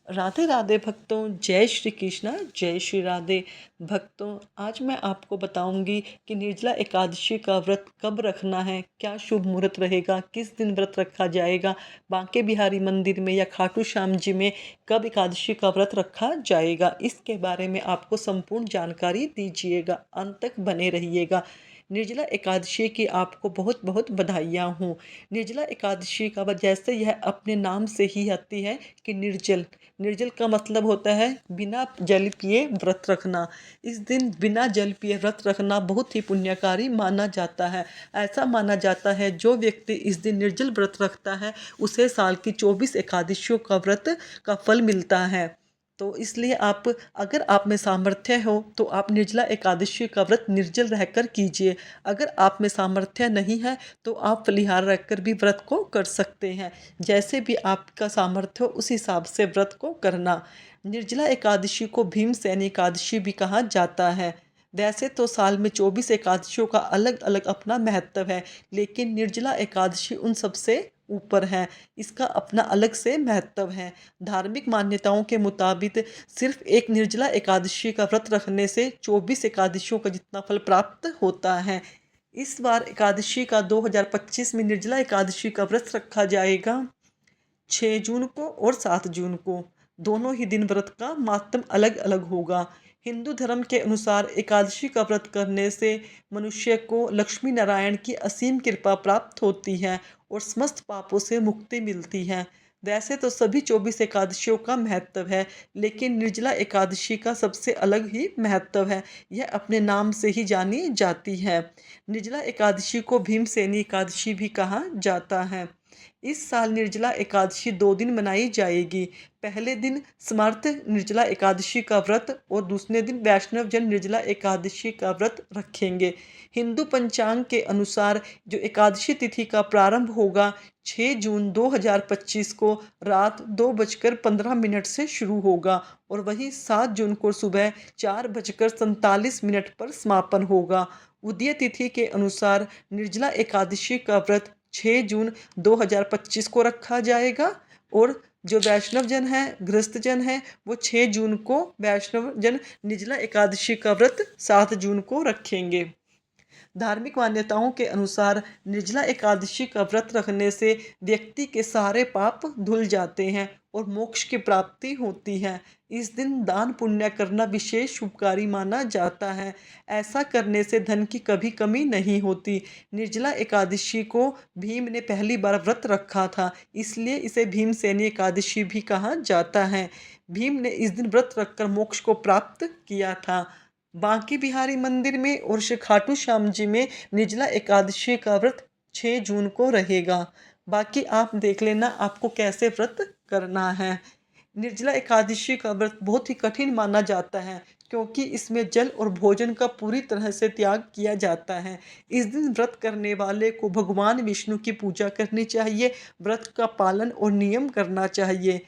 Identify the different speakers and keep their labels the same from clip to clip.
Speaker 1: राधे राधे भक्तों, जय श्री कृष्णा, जय श्री राधे भक्तों। आज मैं आपको बताऊंगी कि निर्जला एकादशी का व्रत कब रखना है, क्या शुभ मुहूर्त रहेगा, किस दिन व्रत रखा जाएगा, बांके बिहारी मंदिर में या खाटू श्याम जी में कब एकादशी का व्रत रखा जाएगा। इसके बारे में आपको संपूर्ण जानकारी दीजिएगा, अंत तक बने रहिएगा। निर्जला एकादशी की आपको बहुत बहुत बधाइयाँ हूँ। निर्जला एकादशी का जैसे यह अपने नाम से ही आती है कि निर्जल। निर्जल का मतलब होता है बिना जल पिए व्रत रखना। इस दिन बिना जल पिए व्रत रखना बहुत ही पुण्यकारी माना जाता है। ऐसा माना जाता है जो व्यक्ति इस दिन निर्जल व्रत रखता है उसे साल की 24 एकादशियों का व्रत का फल मिलता है। तो इसलिए आप, अगर आप में सामर्थ्य हो तो आप निर्जला एकादशी का व्रत निर्जल रहकर कीजिए। अगर आप में सामर्थ्य नहीं है तो आप फलिहार रखकर भी व्रत को कर सकते हैं। जैसे भी आपका सामर्थ्य हो उस हिसाब से व्रत को करना। निर्जला एकादशी को भीमसेनी एकादशी भी कहा जाता है। वैसे तो साल में 24 एकादशियों का अलग अलग अपना महत्व है, लेकिन निर्जला एकादशी उन सबसे ऊपर है। इसका अपना अलग से महत्व है। धार्मिक मान्यताओं के मुताबिक सिर्फ एक निर्जला एकादशी का व्रत रखने से 24 एकादशियों का जितना फल प्राप्त होता है। इस बार एकादशी का 2025 में निर्जला एकादशी का व्रत रखा जाएगा 6 जून को और 7 जून को। दोनों ही दिन व्रत का मातम अलग अलग होगा। हिंदू धर्म के अनुसार एकादशी का व्रत करने से मनुष्य को लक्ष्मी नारायण की असीम कृपा प्राप्त होती है और समस्त पापों से मुक्ति मिलती है। वैसे तो सभी 24 एकादशियों का महत्व है, लेकिन निर्जला एकादशी का सबसे अलग ही महत्व है। यह अपने नाम से ही जानी जाती है। निर्जला एकादशी को भीमसेनी एकादशी भी कहा जाता है। इस साल निर्जला एकादशी 2 दिन मनाई जाएगी। पहले दिन समर्थ निर्जला एकादशी का व्रत और दूसरे दिन वैष्णव जन निर्जला एकादशी का व्रत रखेंगे। हिंदू पंचांग के अनुसार जो एकादशी तिथि का प्रारंभ होगा 6 जून 2025 को रात 2:15 से शुरू होगा और वही 7 जून को सुबह 4:47 पर समापन होगा। उदय तिथि के अनुसार निर्जला एकादशी का व्रत 6 जून 2025 को रखा जाएगा और जो वैष्णव जन है, गृहस्थ जन है, वो 6 जून को वैष्णव जन निर्जला एकादशी का व्रत 7 जून को रखेंगे। धार्मिक मान्यताओं के अनुसार निर्जला एकादशी का व्रत रखने से व्यक्ति के सारे पाप धुल जाते हैं और मोक्ष की प्राप्ति होती है। इस दिन दान पुण्य करना विशेष शुभकारी माना जाता है। ऐसा करने से धन की कभी कमी नहीं होती। निर्जला एकादशी को भीम ने पहली बार व्रत रखा था, इसलिए इसे भीमसेनी एकादशी भी कहा जाता है। भीम ने इस दिन व्रत रखकर मोक्ष को प्राप्त किया था। बांके बिहारी मंदिर में और श्री खाटू श्याम जी में निर्जला एकादशी का व्रत 6 जून को रहेगा। बाकी आप देख लेना आपको कैसे व्रत करना है। निर्जला एकादशी का व्रत बहुत ही कठिन माना जाता है, क्योंकि इसमें जल और भोजन का पूरी तरह से त्याग किया जाता है। इस दिन व्रत करने वाले को भगवान विष्णु की पूजा करनी चाहिए, व्रत का पालन और नियम करना चाहिए।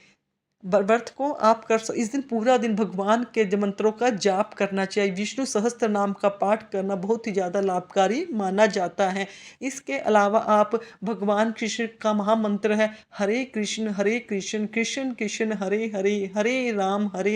Speaker 1: व्रत को आप इस दिन पूरा दिन भगवान के मंत्रों का जाप करना चाहिए। विष्णु सहस्त्र नाम का पाठ करना बहुत ही ज़्यादा लाभकारी माना जाता है। इसके अलावा आप भगवान कृष्ण का महामंत्र है हरे कृष्ण कृष्ण कृष्ण हरे हरे, हरे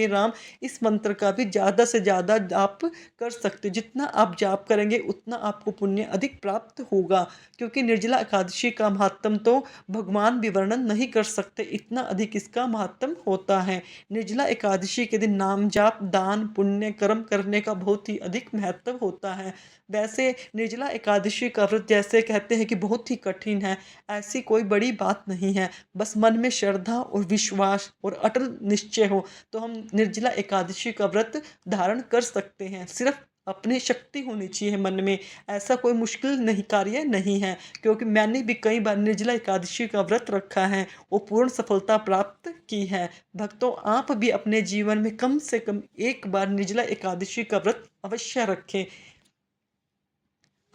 Speaker 1: राम, इस मंत्र का भी ज़्यादा से ज़्यादा जाप कर सकते हो। जितना आप जाप करेंगे उतना आपको पुण्य अधिक प्राप्त होगा, क्योंकि निर्जला एकादशी का महात्म तो भगवान भी वर्णन नहीं कर सकते, इतना अधिक इसका महात्म होता है। निर्जला एकादशी के दिन नाम जाप, दान पुण्य कर्म करने का बहुत ही अधिक महत्व होता है। वैसे निर्जला एकादशी का व्रत जैसे कहते हैं कि बहुत ही कठिन है, ऐसी कोई बड़ी बात नहीं है। बस मन में श्रद्धा और विश्वास और अटल निश्चय हो तो हम निर्जला एकादशी का व्रत धारण कर सकते हैं। सिर्फ अपनी शक्ति होनी चाहिए मन में, ऐसा कोई मुश्किल नहीं कार्य नहीं है। क्योंकि मैंने भी कई बार निर्जला एकादशी का व्रत रखा है और पूर्ण सफलता प्राप्त की है। भक्तों, आप भी अपने जीवन में कम से कम एक बार निर्जला एकादशी का व्रत अवश्य रखें।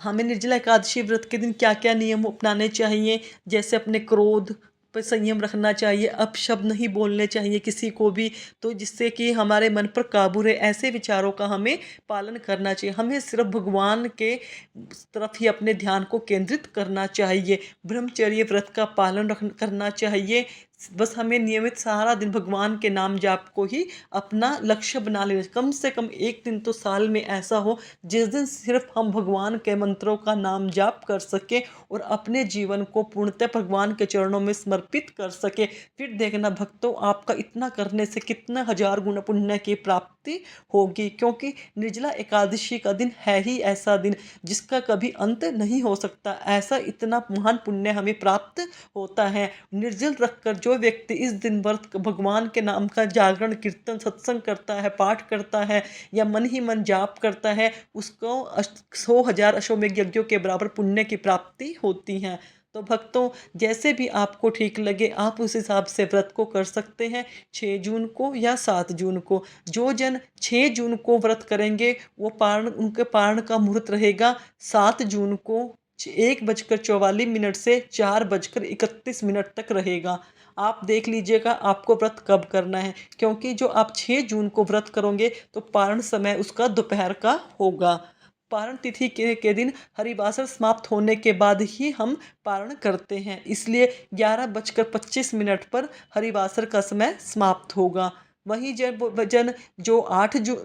Speaker 1: हमें निर्जला एकादशी व्रत के दिन क्या क्या नियम अपनाने चाहिए, जैसे अपने क्रोध पर संयम रखना चाहिए, अपशब्द नहीं बोलने चाहिए किसी को भी, तो जिससे कि हमारे मन पर काबू रहे, ऐसे विचारों का हमें पालन करना चाहिए। हमें सिर्फ भगवान के तरफ ही अपने ध्यान को केंद्रित करना चाहिए। ब्रह्मचर्य व्रत का पालन करना चाहिए। बस हमें नियमित सारा दिन भगवान के नाम जाप को ही अपना लक्ष्य बना लेना। कम से कम एक दिन तो साल में ऐसा हो जिस दिन सिर्फ हम भगवान के मंत्रों का नाम जाप कर सकें और अपने जीवन को पूर्णतः भगवान के चरणों में समर्पित कर सके। फिर देखना भक्तों, आपका इतना करने से कितना हजार गुना पुण्य की प्राप्ति होगी, क्योंकि निर्जला एकादशी का दिन है ही ऐसा दिन जिसका कभी अंत नहीं हो सकता। ऐसा इतना महान पुण्य हमें प्राप्त होता है। निर्जल रखकर जो व्यक्ति इस दिन व्रत भगवान के नाम का जागरण, कीर्तन, सत्संग करता है, पाठ करता है या मन ही मन जाप करता है, उसको 100,000 अश्वमेध यज्ञों के बराबर पुण्य की प्राप्ति होती है। तो भक्तों, जैसे भी आपको ठीक लगे आप उस हिसाब से व्रत को कर सकते हैं, 6 जून को या 7 जून को। जो जन 6 जून को व्रत करेंगे वो पारण, उनके पारण का मुहूर्त रहेगा 7 जून को 1:44 से 4:31 तक रहेगा। आप देख लीजिएगा आपको व्रत कब करना है, क्योंकि जो आप 6 जून को व्रत करोगे तो पारण समय उसका दोपहर का होगा। पारण तिथि के दिन हरिवासर समाप्त होने के बाद ही हम पारण करते हैं, इसलिए 11:25 पर हरिवासर का समय समाप्त होगा। वहीं जब जन जो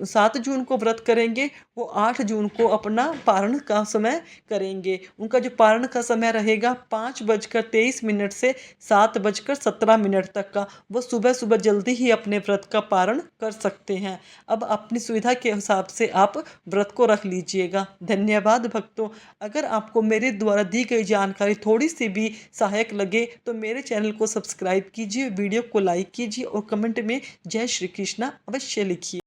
Speaker 1: 7 जून को व्रत करेंगे वो 8 जून को अपना पारण का समय करेंगे। उनका जो पारण का समय रहेगा 5:23 से 7:17 तक का, वो सुबह सुबह जल्दी ही अपने व्रत का पारण कर सकते हैं। अब अपनी सुविधा के हिसाब से आप व्रत को रख लीजिएगा। धन्यवाद भक्तों। अगर आपको मेरे द्वारा दी गई जानकारी थोड़ी सी भी सहायक लगे तो मेरे चैनल को सब्सक्राइब कीजिए, वीडियो को लाइक कीजिए और कमेंट में जय श्री कृष्णा अवश्य लिखिए।